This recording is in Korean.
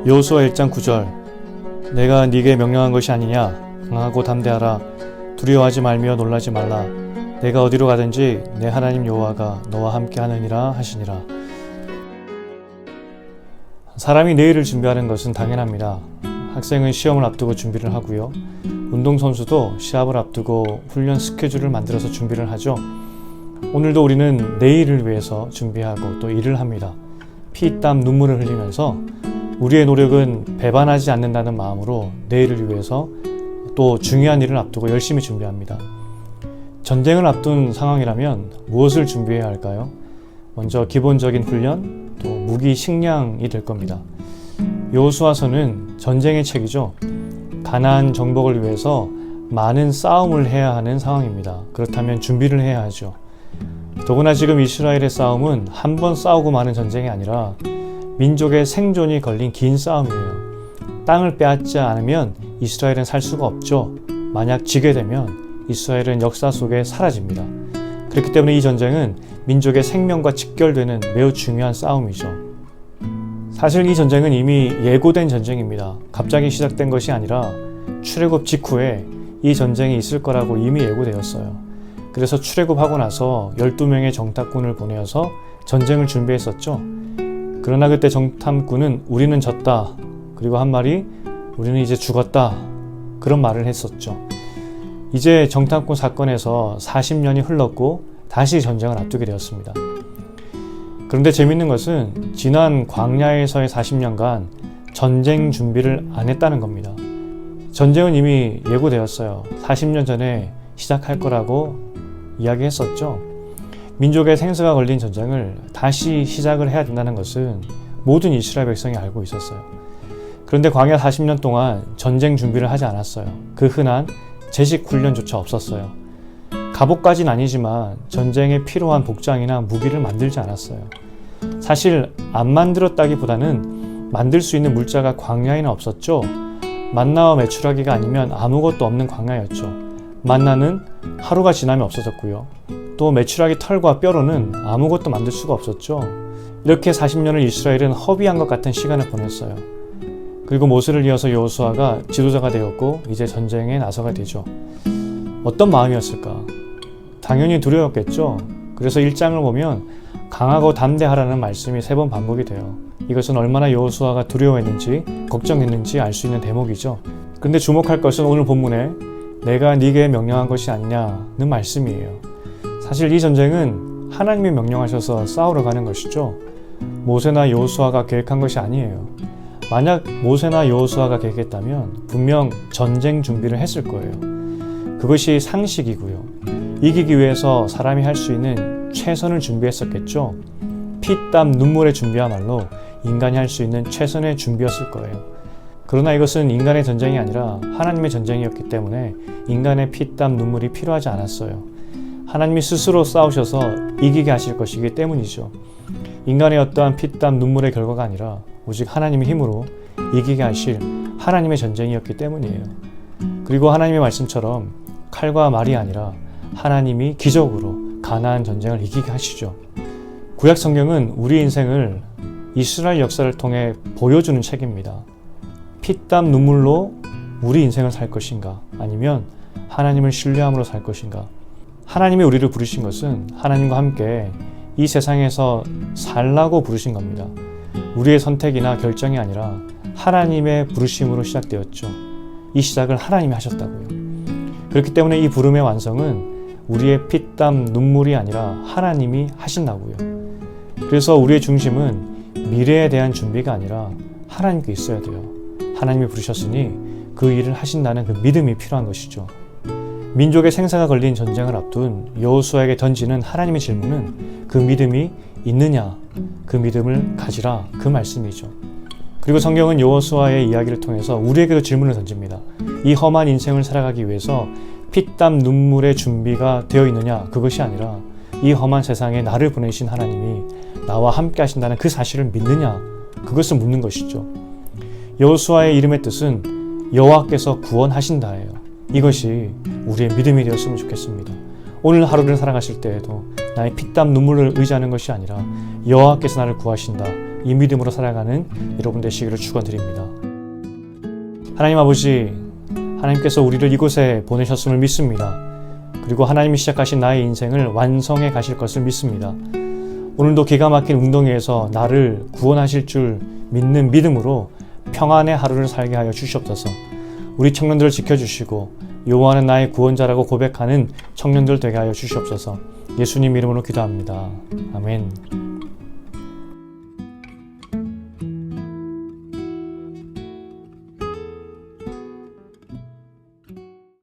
여호수아 1장 9절 내가 네게 명령한 것이 아니냐 강하고 담대하라 두려워하지 말며 놀라지 말라 내가 어디로 가든지 내 하나님 여호와가 너와 함께 하느니라 하시니라. 사람이 내일을 준비하는 것은 당연합니다. 학생은 시험을 앞두고 준비를 하고요. 운동선수도 시합을 앞두고 훈련 스케줄을 만들어서 준비를 하죠. 오늘도 우리는 내일을 위해서 준비하고 또 일을 합니다. 피, 땀, 눈물을 흘리면서 우리의 노력은 배반하지 않는다는 마음으로 내일을 위해서 또 중요한 일을 앞두고 열심히 준비합니다. 전쟁을 앞둔 상황이라면 무엇을 준비해야 할까요? 먼저 기본적인 훈련, 또 무기, 식량이 될 겁니다. 여호수아서는 전쟁의 책이죠. 가나안 정복을 위해서 많은 싸움을 해야 하는 상황입니다. 그렇다면 준비를 해야 하죠. 더구나 지금 이스라엘의 싸움은 한 번 싸우고 마는 전쟁이 아니라 민족의 생존이 걸린 긴 싸움이에요. 땅을 빼앗지 않으면 이스라엘은 살 수가 없죠. 만약 지게 되면 이스라엘은 역사 속에 사라집니다. 그렇기 때문에 이 전쟁은 민족의 생명과 직결되는 매우 중요한 싸움이죠. 사실 이 전쟁은 이미 예고된 전쟁입니다. 갑자기 시작된 것이 아니라 출애굽 직후에 이 전쟁이 있을 거라고 이미 예고되었어요. 그래서 출애굽하고 나서 12명의 정탐꾼을 보내어서 전쟁을 준비했었죠. 그러나 그때 정탐꾼은 우리는 졌다. 그리고 한 말이 우리는 이제 죽었다. 그런 말을 했었죠. 이제 정탐꾼 사건에서 40년이 흘렀고 다시 전쟁을 앞두게 되었습니다. 그런데 재밌는 것은 지난 광야에서의 40년간 전쟁 준비를 안 했다는 겁니다. 전쟁은 이미 예고되었어요. 40년 전에 시작할 거라고 이야기했었죠. 민족의 생사가 걸린 전쟁을 다시 시작을 해야 된다는 것은 모든 이스라엘 백성이 알고 있었어요. 그런데 광야 40년 동안 전쟁 준비를 하지 않았어요. 그 흔한 제식 훈련조차 없었어요. 갑옷까지는 아니지만 전쟁에 필요한 복장이나 무기를 만들지 않았어요. 사실 안 만들었다기보다는 만들 수 있는 물자가 광야에는 없었죠. 만나와 메추라기가 아니면 아무것도 없는 광야였죠. 만나는 하루가 지나면 없어졌고요. 또 메추라기 털과 뼈로는 아무것도 만들 수가 없었죠. 이렇게 40년을 이스라엘은 허비한 것 같은 시간을 보냈어요. 그리고 모세를 이어서 여호수아가 지도자가 되었고 이제 전쟁에 나서게 되죠. 어떤 마음이었을까? 당연히 두려웠겠죠. 그래서 1장을 보면 강하고 담대하라는 말씀이 3번 반복이 돼요. 이것은 얼마나 여호수아가 두려워했는지 걱정했는지 알 수 있는 대목이죠. 그런데 주목할 것은 오늘 본문에 내가 네게 명령한 것이 아니냐는 말씀이에요. 사실 이 전쟁은 하나님이 명령하셔서 싸우러 가는 것이죠. 모세나 여호수아가 계획한 것이 아니에요. 만약 모세나 여호수아가 계획했다면 분명 전쟁 준비를 했을 거예요. 그것이 상식이고요. 이기기 위해서 사람이 할 수 있는 최선을 준비했었겠죠. 피, 땀, 눈물의 준비야말로 인간이 할 수 있는 최선의 준비였을 거예요. 그러나 이것은 인간의 전쟁이 아니라 하나님의 전쟁이었기 때문에 인간의 피, 땀, 눈물이 필요하지 않았어요. 하나님이 스스로 싸우셔서 이기게 하실 것이기 때문이죠. 인간의 어떠한 피, 땀, 눈물의 결과가 아니라 오직 하나님의 힘으로 이기게 하실 하나님의 전쟁이었기 때문이에요. 그리고 하나님의 말씀처럼 칼과 말이 아니라 하나님이 기적으로 가나안 전쟁을 이기게 하시죠. 구약 성경은 우리 인생을 이스라엘 역사를 통해 보여주는 책입니다. 피땀 눈물로 우리 인생을 살 것인가 아니면 하나님을 신뢰함으로 살 것인가. 하나님이 우리를 부르신 것은 하나님과 함께 이 세상에서 살라고 부르신 겁니다. 우리의 선택이나 결정이 아니라 하나님의 부르심으로 시작되었죠. 이 시작을 하나님이 하셨다고요. 그렇기 때문에 이 부름의 완성은 우리의 피땀 눈물이 아니라 하나님이 하신다고요. 그래서 우리의 중심은 미래에 대한 준비가 아니라 하나님께 있어야 돼요. 하나님이 부르셨으니 그 일을 하신다는 그 믿음이 필요한 것이죠. 민족의 생사가 걸린 전쟁을 앞둔 여호수아에게 던지는 하나님의 질문은 그 믿음이 있느냐, 그 믿음을 가지라, 그 말씀이죠. 그리고 성경은 여호수아의 이야기를 통해서 우리에게도 질문을 던집니다. 이 험한 인생을 살아가기 위해서 피땀 눈물의 준비가 되어 있느냐, 그것이 아니라 이 험한 세상에 나를 보내신 하나님이 나와 함께 하신다는 그 사실을 믿느냐, 그것을 묻는 것이죠. 여호수아의 이름의 뜻은 여호와께서 구원하신다예요. 이것이 우리의 믿음이 되었으면 좋겠습니다. 오늘 하루를 살아가실 때에도 나의 피땀 눈물을 의지하는 것이 아니라 여호와께서 나를 구하신다. 이 믿음으로 살아가는 여러분 되시기를 축원드립니다. 하나님 아버지, 하나님께서 우리를 이곳에 보내셨음을 믿습니다. 그리고 하나님이 시작하신 나의 인생을 완성해 가실 것을 믿습니다. 오늘도 기가 막힌 웅덩이에서 나를 구원하실 줄 믿는 믿음으로 평안의 하루를 살게 하여 주시옵소서. 우리 청년들을 지켜주시고 여호와는 나의 구원자라고 고백하는 청년들 되게 하여 주시옵소서. 예수님 이름으로 기도합니다. 아멘.